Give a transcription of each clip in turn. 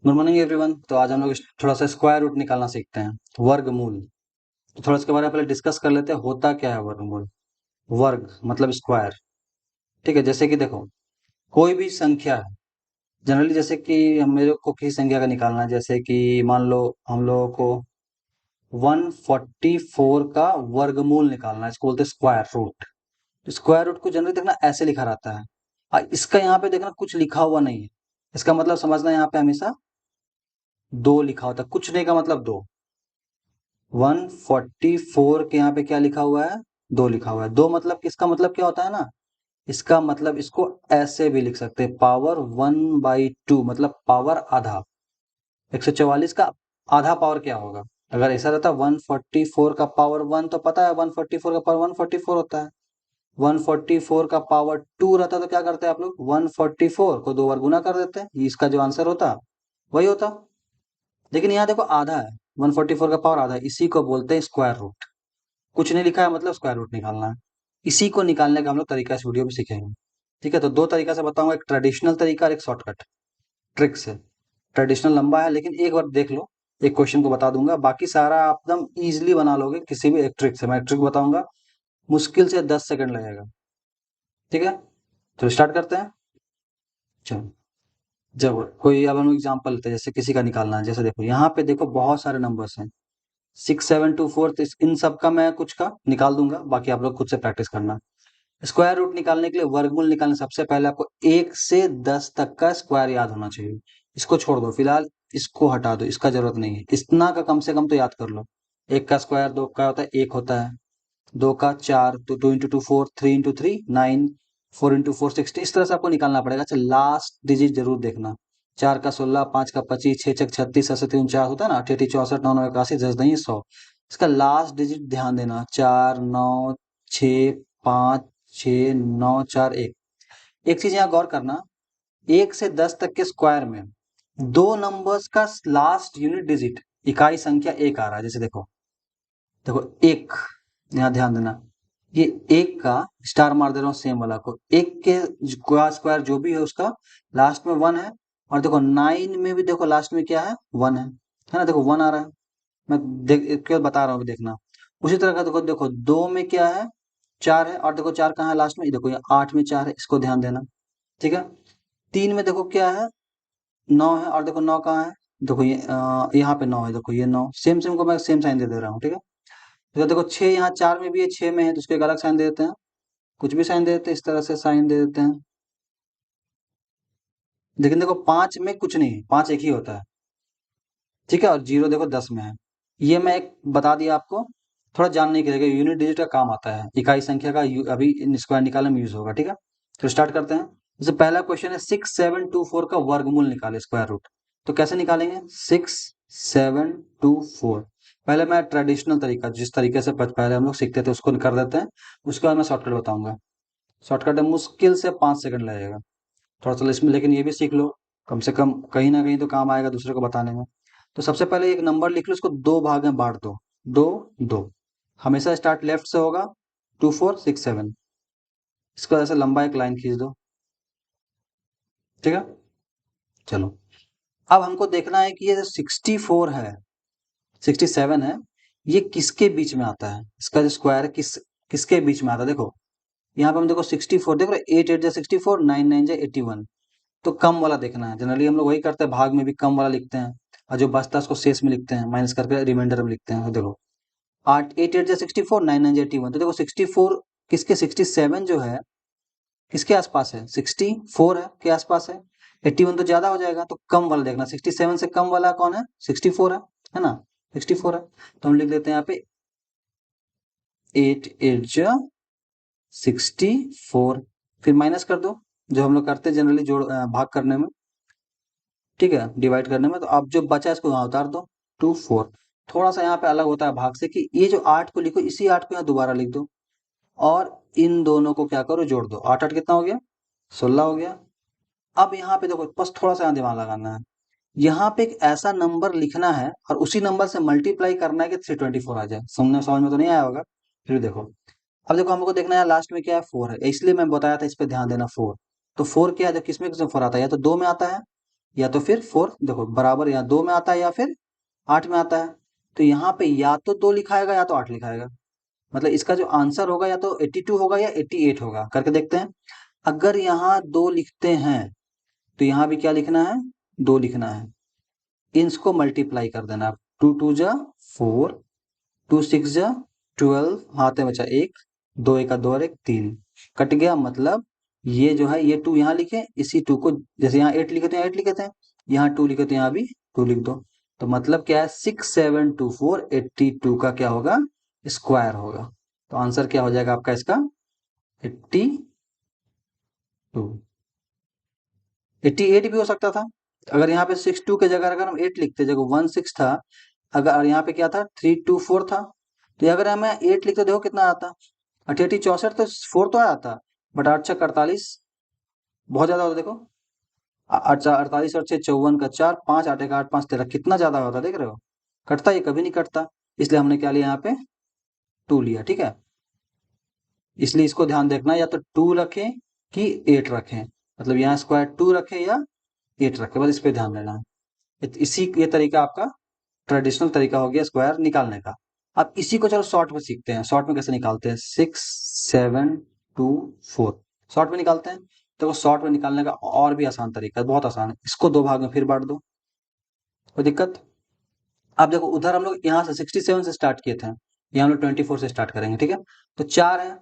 Good morning everyone. तो आज हम लोग थोड़ा सा स्क्वायर रूट निकालना सीखते हैं, वर्गमूल। तो थोड़ा इसके बारे में पहले डिस्कस कर लेते हैं, होता क्या है वर्गमूल। वर्ग मतलब स्क्वायर। ठीक है, जैसे कि देखो, कोई भी संख्या है। जनरली जैसे कि हम मेरे को किसी संख्या का निकालना है, जैसे कि मान लो हम लोगों को 144 का वर्गमूल निकालना है, इसको बोलते हैं स्क्वायर रूट। स्क्वायर रूट को जनरली देखना ऐसे लिखा रहता है। इसका यहाँ पे देखना कुछ लिखा हुआ नहीं है। इसका मतलब समझना, यहाँ पे हमेशा दो लिखा होता है, कुछ नहीं का मतलब दो। 144 के यहाँ पे क्या लिखा हुआ है, दो लिखा हुआ है। दो मतलब किसका मतलब क्या होता है ना, इसका मतलब इसको ऐसे भी लिख सकते हैं, पावर 1/2, मतलब पावर आधा। 144 का आधा पावर क्या होगा। अगर ऐसा रहता 144 का पावर 1, तो पता है 144 का पावर 144 होता है। 144 का पावर 2 रहता तो क्या करते हैं आप लोग, 144 को दो बार गुना कर देते हैं, ये इसका जो आंसर होता वही होता। लेकिन यहाँ देखो आधा है, 144 का पावर आधा है, इसी को बोलते हैं स्क्वायर रूट। कुछ नहीं लिखा है मतलब स्क्वायर रूट निकालना है। इसी को निकालने का हम लोग तरीका इस वीडियो में सीखेंगे। ठीक है, तो दो तरीका से बताऊंगा, एक ट्रेडिशनल तरीका और एक शॉर्टकट ट्रिक से। ट्रेडिशनल लंबा है, लेकिन एक बार देख लो, एक क्वेश्चन को बता दूंगा, बाकी सारा आप एकदम इजीली बना लोगे किसी भी एक ट्रिक से। मैं एक ट्रिक बताऊंगा, मुश्किल से 10 सेकंड लगेगा। ठीक है, तो स्टार्ट करते हैं। चलो, जब कोई, अब हम एग्जाम्पल लेते हैं, जैसे किसी का निकालना है। जैसे देखो यहाँ पे देखो बहुत सारे नंबर्स हैं, 6, 7, 2, 4, तो इन सब का मैं कुछ का निकाल दूंगा, बाकी आप लोग खुद से प्रैक्टिस करना। स्क्वायर रूट निकालने के लिए, वर्गमूल निकालने सबसे पहले आपको 1 से 10 तक का स्क्वायर याद होना चाहिए। इसको छोड़ दो फिलहाल, इसको हटा दो, इसका जरूरत नहीं है। इतना का कम से कम तो याद कर लो। एक का स्क्वायर दो का होता है, एक होता है। दो का चार, तो 2 × 2 4, 3 × 3 9, 4 × 4 60। इस तरह से आपको निकालना पड़ेगा। अच्छा, लास्ट डिजिट जरूर देखना। 4 का 16, 5 का 25, 6 × 6 = 36, 7 × 3 = 49, होता है ना, 88 64 9 9 81 10 नहीं 100। इसका लास्ट डिजिट ध्यान देना, 4 9 6 5 6 9 4 1। एक चीज यहाँ गौर करना, 1 से 10 तक के स्क्वायर में दो नंबर्स का लास्ट यूनिट डिजिट, इकाई संख्या एक आ रहा है। जैसे देखो, देखो एक, यहाँ ध्यान देना, ये एक का स्टार मार दे रहा हूँ सेम वाला को। एक के स्क्वायर जो भी है उसका लास्ट में 1 है। और देखो 9 में भी देखो लास्ट में क्या है, 1 है ना, देखो 1 आ रहा है। मैं केवल बता रहा हूँ, देखना। उसी तरह का देखो, देखो 2 में क्या है, 4 है। और देखो 4 कहाँ है लास्ट में, ये देखो ये 8 में 4 है, इसको ध्यान देना। ठीक है, 3 में देखो क्या है, 9 है। और देखो 9 कहाँ है, देखो ये यहाँ पे 9 है, देखो ये 9, सेम सेम को मैं सेम साइन दे दे रहा हूँ। ठीक है, तो देखो 6 यहाँ 4 में भी है, 6 में है, तो उसको एक अलग साइन दे देते हैं। कुछ भी साइन दे देते हैं, इस तरह से साइन दे देते हैं। लेकिन देखो 5 में कुछ नहीं है, 5 एक ही होता है। ठीक है, और 0 देखो 10 में है। ये मैं एक बता दिया आपको, थोड़ा जानने के लिए, यूनिट डिजिट का काम आता है, इकाई संख्या का अभी इन स्क्वायर निकालने में यूज होगा। ठीक है, तो स्टार्ट करते हैं। जैसे पहला क्वेश्चन है, 6 7 2 4 का वर्गमूल निकाले, स्क्वायर रूट। तो कैसे निकालेंगे, 6 7 2 4। पहले मैं ट्रेडिशनल तरीका, जिस तरीके से पहले हम लोग सीखते थे उसको कर देते हैं। उसके बाद मैं शॉर्टकट बताऊंगा। शॉर्टकट है, मुश्किल से 5 सेकंड लगेगा। थोड़ा सा इसमें लेकिन ये भी सीख लो, कम से कम कहीं ना कहीं तो काम आएगा दूसरे को बताने में। तो सबसे पहले एक नंबर लिख लो, उसको दो भाग में बांट दो। दो दो, हमेशा स्टार्ट लेफ्ट से होगा। 2 4 6 7, इसको ऐसे लंबा एक लाइन खींच दो। ठीक है, चलो, अब हमको देखना है कि ये जो 64 है, 67 है, ये किसके बीच में आता है। इसका जो स्क्वायर है किसके बीच में आता है। देखो यहाँ पे हम देखो 64, देखो 8 8 जा 64, 9 9 जा 81। तो कम वाला देखना है। जनरली हम लोग वही करते हैं, भाग में भी कम वाला लिखते हैं, और जो बचता है उसको शेष में लिखते हैं, माइनस करके रिमाइंडर में लिखते हैं। तो देखो 8 8 जा 64, 9 9 जा 81। तो देखो 64 किसके, 67 जो है किसके आसपास है, 64 है के आसपास है। 81 तो ज्यादा हो जाएगा, तो कम वाला देखना। 67 से कम वाला कौन है, 64 है ना, 64 है। तो हम लिख देते हैं यहाँ पे 8 8 जा 64, फिर माइनस कर दो, जो हम लोग करते हैं जनरली जोड़ भाग करने में। ठीक है, डिवाइड करने में। तो अब जो बचा इसको यहाँ उतार दो, 2 4। थोड़ा सा यहाँ पे अलग होता है भाग से, कि ये जो 8 को लिखो, इसी 8 को यहाँ दोबारा लिख दो, और इन दोनों को क्या करो, जोड़ दो। 8 8 कितना हो गया, 16 हो गया। अब यहाँ पे देखो, बस थोड़ा सा यहाँ दिमाग लगाना है। यहाँ पे एक ऐसा नंबर लिखना है और उसी नंबर से मल्टीप्लाई करना है कि 324 आ जाए। समझ समझ में तो नहीं आया होगा, फिर देखो। अब देखो हमको देखना है लास्ट में क्या है, 4 है, इसलिए मैं बताया था इस पे ध्यान देना। 4, तो 4 क्या है, किसमें किसमें 4 आता है, या तो 2 में आता है, या तो फिर 4 देखो बराबर यहाँ 2 में आता है या फिर 8 में आता है। तो यहाँ पे या तो 2 लिखाएगा या तो 8 लिखाएगा। मतलब इसका जो आंसर होगा या तो 82 होगा या 88 होगा, करके देखते हैं। अगर यहाँ 2 लिखते हैं तो यहाँ भी क्या लिखना है, 2 लिखना है। इसको मल्टीप्लाई कर देना। 2 2 जा 4, 2 6 जा 12, हाथ में बचा 1, 2 1 2 और 1 3, कट गया। मतलब ये जो है ये 2 यहाँ लिखे, इसी 2 को जैसे यहाँ 8 लिखे तो यहाँ 8 लिखे थे, यहाँ 2 लिखे तो यहाँ भी 2 लिख दो। तो मतलब क्या है, 6724 82 का क्या होगा, स्क्वायर होगा। तो आंसर क्या हो जाएगा आपका इसका, 82। 88 भी हो सकता था। अगर यहाँ पे 62 के जगह अगर हम 8 लिखते, जगह 16 था, अगर यहाँ पे क्या था 324 था, तो अगर हमें 8 लिखते देखो कितना आता, 88 64, तो 4 तो आया था, बट 8 6 48 बहुत ज्यादा होता। देखो 8 48 और 6 54 का 4, 5 8 1 8 5 13, कितना ज्यादा होता, देख रहे हो। कटता, ये कभी नहीं कटता, इसलिए हमने क्या लिया यहाँ पे 2 लिया, ठीक है। इसलिए इसको ध्यान देखना, या तो 2 रखें कि 8 रखें, मतलब यहाँ स्क्वायर 2 रखें या 8 रखें, बस इस पे ध्यान देना है। इसी ये तरीका आपका ट्रेडिशनल तरीका हो गया स्क्वायर निकालने का। अब इसी को चलो शॉर्ट में सीखते हैं। शॉर्ट में कैसे निकालते हैं, 6 7 2 4 शॉर्ट में निकालते हैं। तो शॉर्ट में निकालने का और भी आसान तरीका है, बहुत आसान है। इसको 2 भाग में फिर बांट दो, कोई दिक्कत। अब देखो उधर हम लोग यहाँ से 67 से स्टार्ट किए थे, यहाँ हम लोग 24 से स्टार्ट करेंगे, ठीक है। तो 4 है,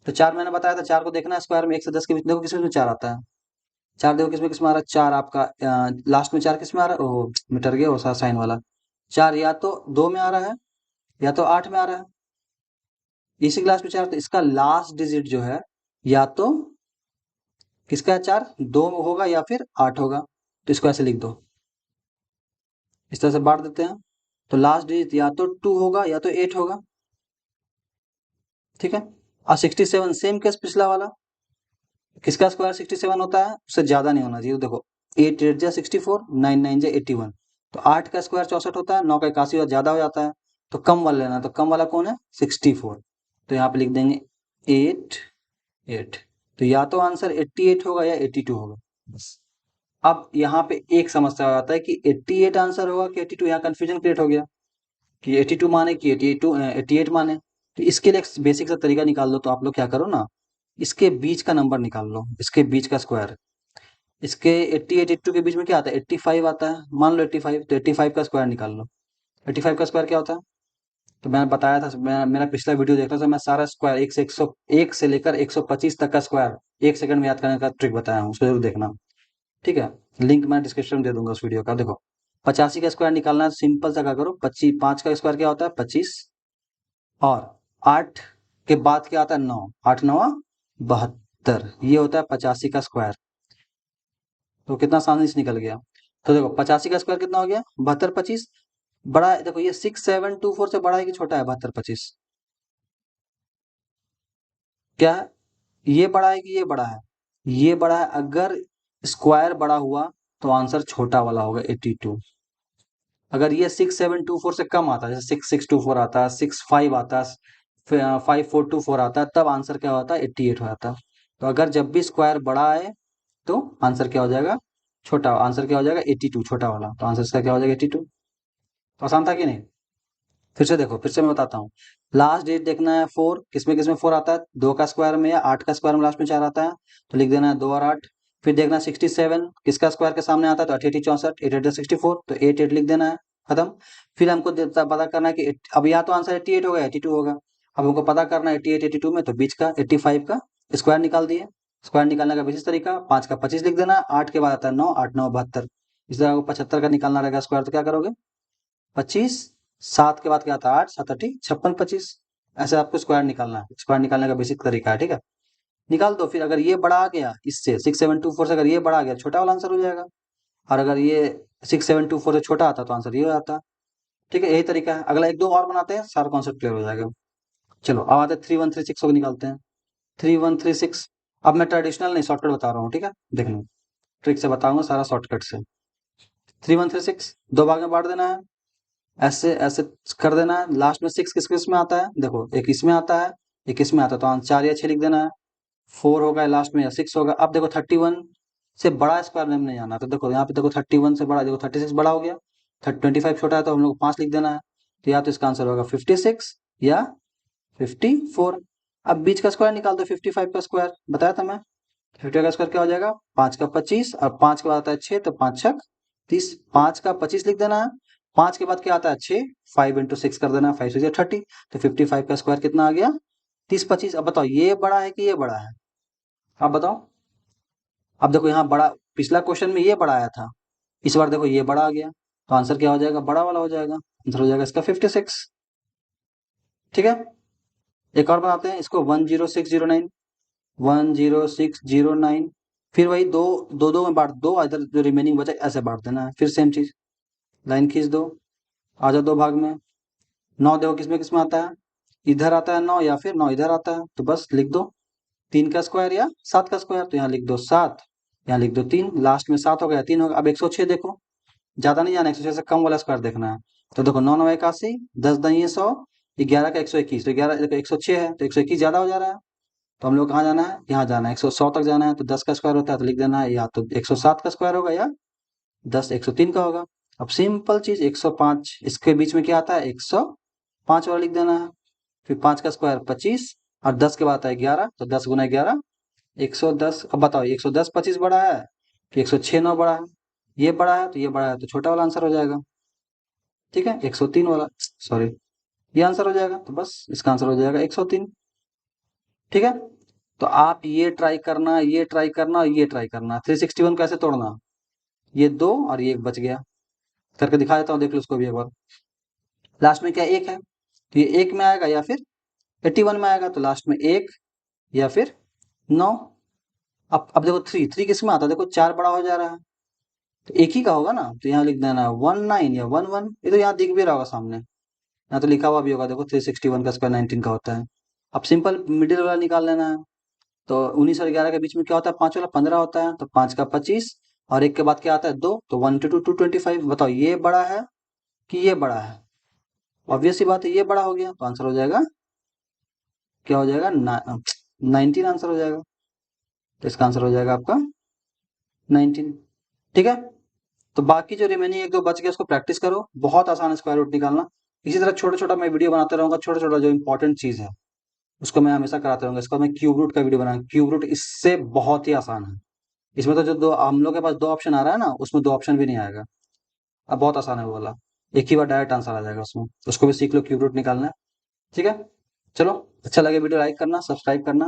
तो 4 मैंने बताया था, 4 को देखना है स्क्वायर में 1 से 10 के बीच, देखो किसमें 4 आता है। 4 देखो किसमें किसमें आ रहा है, 4 आपका लास्ट में 4 किसमें आ रहा है, ओह मिटर गया वो साइन वाला। 4 या तो 2 में आ रहा है या तो 8 में आ रहा है। इसी क्लास में 4, तो इसका लास्ट डिजिट जो है या तो किसका है, 4 2 होगा या फिर 8 होगा। तो इसको ऐसे लिख दो, इस तरह से बांट देते हैं। तो लास्ट डिजिट या तो 2 होगा या तो 8 होगा, ठीक है। और 67 सेम केस पिछला वाला, किसका स्क्वायर 67 होता है, उससे ज्यादा नहीं होना चाहिए। तो देखो 8 8 जा 64, 9 9 जा 81, तो 8 का स्क्वायर 64 होता है, 9 का 81 और ज्यादा हो जाता है, तो कम वाला लेना। तो कम वाला कौन है, 64। तो यहाँ पे लिख देंगे 8 8। तो या तो आंसर 88 होगा या 82 होगा, बस। अब यहाँ पे एक समस्या आता है कि 88 आंसर होगा कि 82, यहाँ कंफ्यूजन क्रिएट हो गया कि 82 माने कि 88 माने। तो इसके लिए एक बेसिक सा तरीका निकाल लो। तो आप लोग क्या करो ना, इसके बीच का नंबर निकाल लो, इसके बीच का स्क्वायर। इसके 88 82 के बीच में क्या आता है, 85 आता है, मान लो 85, तो 85 का स्क्वायर निकाल लो। 85 का स्क्वायर क्या होता है, तो मैंने बताया था, मेरा पिछला वीडियो देखना था, मैं सारा स्क्वायर 1 से 101 से लेकर 125 तक का स्क्वायर 1 सेकंड में याद करने का ट्रिक बताया हूँ, उसको जरूर देखना, ठीक है। लिंक मैं डिस्क्रिप्शन में दे दूंगा उस वीडियो का। देखो 85 का स्क्वायर निकालना है, सिंपल सा क्या करो, 25 5 का स्क्वायर क्या होता है 25, और 8 के बाद क्या आता है 9, 8 9 72, ये होता है 85 का स्क्वायर। तो कितना आसानी से निकल गया। तो देखो 85 का स्क्वायर कितना हो गया 72 25, बड़ा है। देखो ये 6724 से बड़ा है कि छोटा है 72 25, क्या है, ये बड़ा है कि ये बड़ा है, ये बड़ा है। अगर स्क्वायर बड़ा हुआ तो आंसर छोटा वाला होगा 82। अगर ये 6724 से कम आता है, जैसे 6624 आता है, 65 आता है, 5424 आता है, तब आंसर क्या होता है 88 हो जाता है। तो अगर जब भी स्क्वायर बड़ा है तो आंसर क्या हो जाएगा, छोटा। आंसर क्या हो जाएगा 82, छोटा वाला। तो आंसर इसका क्या हो जाएगा 82। तो आसान था कि नहीं। फिर से देखो, फिर से मैं बताता हूँ। लास्ट डिजिट देखना है 4, किसमें किसमें 4 आता है, 2 का स्क्वायर में या 8 का स्क्वायर में लास्ट में 4 आता है, तो लिख देना है 2 और 8। फिर देखना 67 किसका स्क्वायर के सामने आता है, तो 88 64, 8 8 64, तो 8 8 लिख देना है, खत्म। फिर हमको पता करना है कि अब या तो आंसर 88 होगा 82 होगा। अब हमको पता करना है 88 82 में, तो बीच का 85 का स्क्वायर निकाल दिए। स्क्वायर निकालने का विशेष तरीका, 5 का 25 लिख देना, 8 के बाद आता है 9, 8 9 72। इस तरह आपको 75 का निकालना रहेगा स्क्वायर, तो क्या करोगे 25, 7 के बाद क्या आता है 8 7 8 56 25। ऐसे आपको स्क्वायर निकालना है, स्क्वायर निकालने का बेसिक तरीका है, ठीक है। निकाल दो। फिर अगर ये बड़ा आ गया इससे 6724 से, अगर ये बड़ा आ गया छोटा वाला आंसर हो जाएगा, और अगर ये 6724 से छोटा आता तो आंसर ये हो जाता, ठीक है। यही तरीका है। अगला एक दो और बनाते हैं, सारा कॉन्सेप्ट क्लियर हो जाएगा। चलो अब आते हैं 3136 को निकालते हैं। 3136, अब मैं ट्रेडिशनल नहीं शॉर्टकट बता रहा हूँ, ठीक है। देख लो, ट्रिक से बताऊंगा सारा शॉर्टकट से। 3136 दो भाग में बांट देना है, ऐसे ऐसे कर देना है। लास्ट में 6 किस किस में आता है, देखो एक इसमें आता है एक इसमें आता है, तो 4 या 6 लिख देना है। 4 होगा लास्ट में या 6 होगा। अब देखो 31 से बड़ा स्क्वायर में नहीं आना। तो देखो यहाँ पे देखो 31 से बड़ा, देखो 36 बड़ा हो गया, 25 छोटा है, तो हम लोग को 5 लिख देना है। तो या तो इसका आंसर होगा 56 या 54। अब बीच का स्क्वायर निकाल दो, 55 का स्क्वायर बताया था मैं। 55 का स्क्वायर क्या हो जाएगा, 5 का 25, और 5 के बाद आता है 6, तो 5 छक 30, 5 का 25 लिख देना है। 5 के बाद क्या आता है 6, 5 इंटू 6 कर देना, 5 6 30। तो 55 का स्क्वायर कितना आ गया, 30 25। अब बताओ ये बड़ा है कि ये बड़ा है, अब बताओ। अब देखो यहाँ बड़ा, पिछला क्वेश्चन में ये बड़ा आया था, इस बार देखो ये बड़ा आ गया, तो आंसर क्या हो जाएगा, बड़ा वाला हो जाएगा। आंसर हो जाएगा इसका 56। ठीक है, एक और बनाते हैं इसको, 10609, 10609। फिर वही दो, दो दो में बांट दो, इधर जो रिमेनिंग बचा ऐसे बांट देना है। फिर सेम चीज, लाइन खींच दो, आ जाओ दो भाग में। 9 देखो किसमें किसमें आता है, इधर आता है 9 या फिर 9 इधर आता है, तो बस लिख दो 3 का स्क्वायर या 7 का स्क्वायर। तो यहाँ लिख दो 7, यहाँ लिख दो 3, लास्ट में 7 हो गया, 3 हो गया। अब 106 देखो, ज्यादा नहीं जाना, 106 से कम वाला स्क्वायर देखना है। तो देखो 9 9 81, 10 10 ये 100, 11 का 121, तो 11 देखो 106 है, तो 121 ज्यादा हो जा रहा है। तो हम लोग कहाँ जाना है, यहाँ जाना है, 100 तक जाना है। तो 10 का स्क्वायर होता है, तो लिख देना है या तो 107 का स्क्वायर होगा या 10 103 का होगा। अब सिंपल चीज 105, इसके बीच में क्या आता है 105 वाला लिख देना है। फिर 5 का स्क्वायर 25, और 10 के बाद आता है 11, तो 10 गुना 11 110। अब बताओ 110 25 बड़ा है कि 106 9 बड़ा है, ये बड़ा है तो ये बड़ा है, तो छोटा वाला आंसर हो जाएगा। ठीक है, 103 वाला, सॉरी, ये आंसर हो जाएगा। तो बस इसका आंसर हो जाएगा 103। ठीक है, तो आप ये ट्राई करना, ये ट्राई करना, और ये ट्राई करना। 361 कैसे तोड़ना, ये दो और ये एक बच गया, करके दिखा देता हूँ, देख लो उसको भी एक बार। लास्ट में क्या एक है, तो ये एक में आएगा या फिर 81 में आएगा, तो लास्ट में एक या फिर 9। अब देखो थ्री, थ्री किस में आता है, देखो 4 बड़ा हो जा रहा है, तो एक ही का होगा ना। तो यहाँ लिख देना 19 या 11, ये तो यहाँ दिख भी रहा होगा सामने, यहाँ तो लिखा हुआ भी होगा, देखो 361 का स्क्वायर 19 का होता है। अब सिंपल मिडिल वाला निकाल लेना है। तो 19 और 11 के बीच में क्या होता है, 5 वाला 15 होता है, तो 5 का 25, और एक के बाद क्या आता है 2, तो 1 टू 225। बताओ ये बड़ा है कि ये बड़ा है, ऑब्वियस सी बात है ये बड़ा हो गया, तो आंसर हो जाएगा, क्या हो जाएगा 19 आंसर हो जाएगा। तो इसका आंसर हो जाएगा आपका 19। ठीक है, तो बाकी जो रिमेनिंग एक दो बच गया उसको प्रैक्टिस करो, बहुत आसान है स्क्वायर रूट निकालना। इसी तरह छोटा छोटा मैं वीडियो बनाते रहूंगा, छोटा छोटा जो इंपॉर्टेंट चीज है उसको मैं हमेशा कराते रहूंगा। इसका मैं क्यूब रूट का वीडियो बनाऊंगा, क्यूब रूट इससे बहुत ही आसान है। इसमें तो जो दो हम लोग के पास दो ऑप्शन आ रहा है ना, उसमें दो ऑप्शन भी नहीं आएगा। अब बहुत आसान है वो वाला, एक ही बार डायरेक्ट आंसर आ जाएगा उसमें। उसको भी सीख लो क्यूब रूट निकालना है। ठीक है, चलो, अच्छा लगे वीडियो लाइक करना, सब्सक्राइब करना।